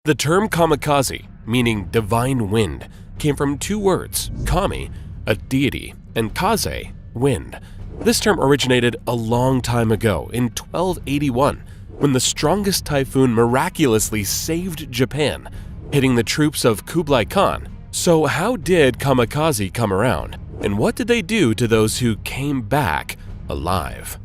The term kamikaze, meaning divine wind, came from two words, kami, a deity, and kaze, wind. This term originated a long time ago, in 1281, when the strongest typhoon miraculously saved Japan, hitting the troops of Kublai Khan. So how did kamikaze come around, and what did they do to those who came back alive?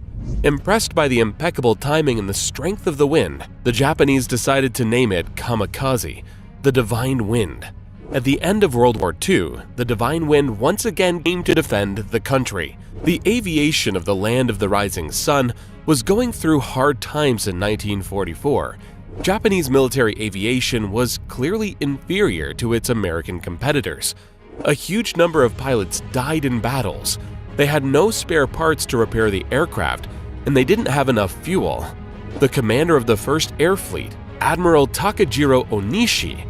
Impressed by the impeccable timing and the strength of the wind, the Japanese decided to name it kamikaze, the divine wind. At the end of World War II, the divine wind once again came to defend the country. The aviation of the land of the rising sun was going through hard times in 1944. Japanese military aviation was clearly inferior to its American competitors. A huge number of pilots died in battles. They had no spare parts to repair the aircraft, and they didn't have enough fuel. The commander of the First Air Fleet, Admiral Takajiro Onishi,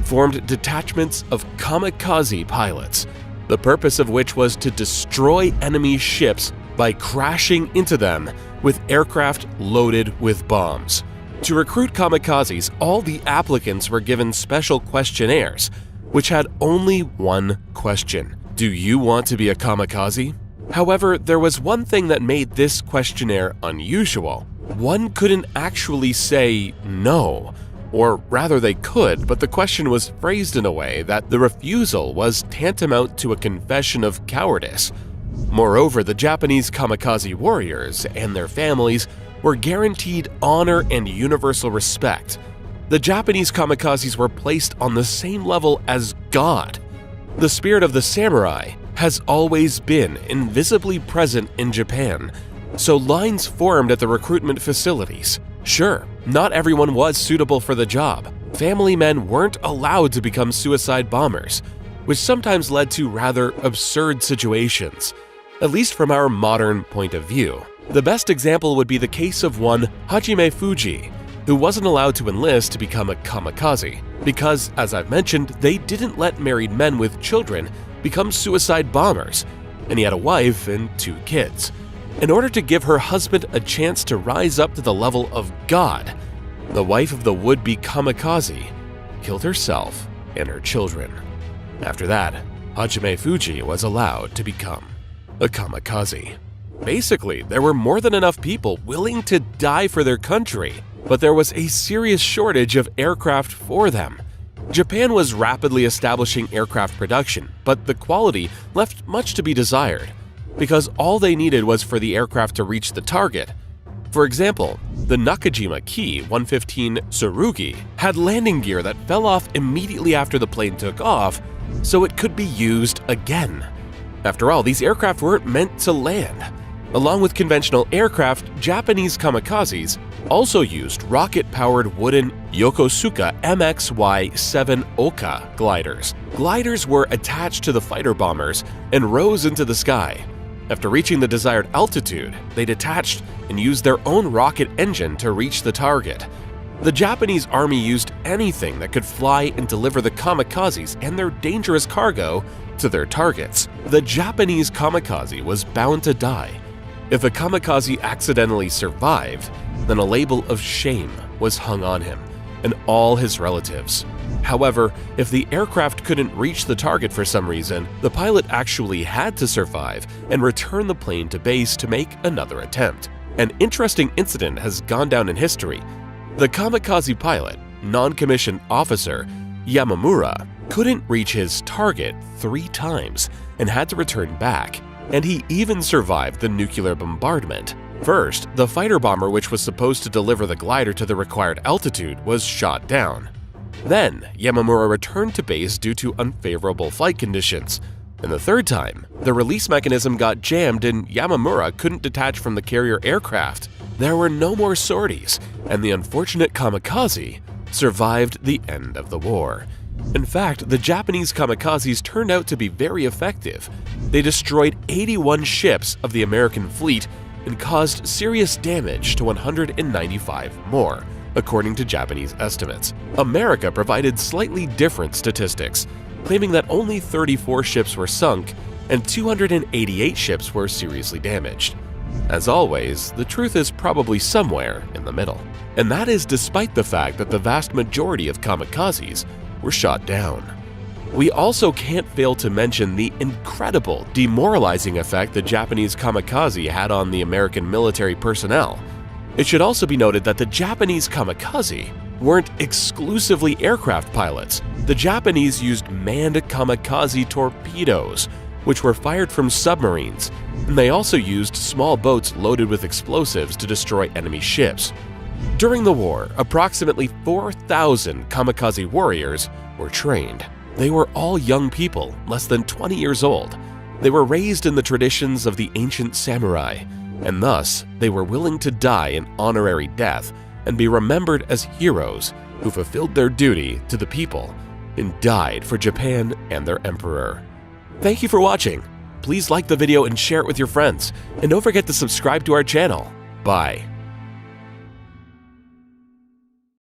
formed detachments of kamikaze pilots, the purpose of which was to destroy enemy ships by crashing into them with aircraft loaded with bombs. To recruit kamikazes, all the applicants were given special questionnaires, which had only one question: do you want to be a kamikaze? However, there was one thing that made this questionnaire unusual. One couldn't actually say no. Or rather they could, but the question was phrased in a way that the refusal was tantamount to a confession of cowardice. Moreover, the Japanese kamikaze warriors and their families were guaranteed honor and universal respect. The Japanese kamikazes were placed on the same level as God. The spirit of the samurai has always been invisibly present in Japan, so lines formed at the recruitment facilities. Sure, not everyone was suitable for the job. Family men weren't allowed to become suicide bombers, which sometimes led to rather absurd situations, at least from our modern point of view. The best example would be the case of one Hajime Fuji, who wasn't allowed to enlist to become a kamikaze, because, as I've mentioned, they didn't let married men with children become suicide bombers, and he had a wife and 2 kids. In order to give her husband a chance to rise up to the level of God, the wife of the would-be kamikaze killed herself and her children. After that, Hajime Fuji was allowed to become a kamikaze. Basically, there were more than enough people willing to die for their country, but there was a serious shortage of aircraft for them. Japan was rapidly establishing aircraft production, but the quality left much to be desired, because all they needed was for the aircraft to reach the target. For example, the Nakajima Ki-115 Tsurugi had landing gear that fell off immediately after the plane took off, so it could be used again. After all, these aircraft weren't meant to land. Along with conventional aircraft, Japanese kamikazes also used rocket-powered wooden Yokosuka MXY-7 Oka gliders. Gliders were attached to the fighter bombers and rose into the sky. After reaching the desired altitude, they detached and used their own rocket engine to reach the target. The Japanese army used anything that could fly and deliver the kamikazes and their dangerous cargo to their targets. The Japanese kamikaze was bound to die. If a kamikaze accidentally survived, then a label of shame was hung on him and all his relatives. However, if the aircraft couldn't reach the target for some reason, the pilot actually had to survive and return the plane to base to make another attempt. An interesting incident has gone down in history. The kamikaze pilot, non-commissioned officer Yamamura, couldn't reach his target 3 times and had to return back, and he even survived the nuclear bombardment. First, the fighter bomber which was supposed to deliver the glider to the required altitude was shot down. Then, Yamamura returned to base due to unfavorable flight conditions. And the third time, the release mechanism got jammed and Yamamura couldn't detach from the carrier aircraft. There were no more sorties, and the unfortunate kamikaze survived the end of the war. In fact, the Japanese kamikazes turned out to be very effective. They destroyed 81 ships of the American fleet and caused serious damage to 195 more, according to Japanese estimates. America provided slightly different statistics, claiming that only 34 ships were sunk and 288 ships were seriously damaged. As always, the truth is probably somewhere in the middle. and that is despite the fact that the vast majority of kamikazes were shot down. We also can't fail to mention the incredible demoralizing effect the Japanese kamikaze had on the American military personnel. It should also be noted that the Japanese kamikaze weren't exclusively aircraft pilots. The Japanese used manned kamikaze torpedoes, which were fired from submarines, and they also used small boats loaded with explosives to destroy enemy ships. During the war, approximately 4,000 kamikaze warriors were trained. They were all young people, less than 20 years old. They were raised in the traditions of the ancient samurai, and thus they were willing to die an honorary death and be remembered as heroes who fulfilled their duty to the people and died for Japan and their emperor. Thank you for watching. Please like the video and share it with your friends, and don't forget to subscribe to our channel. Bye.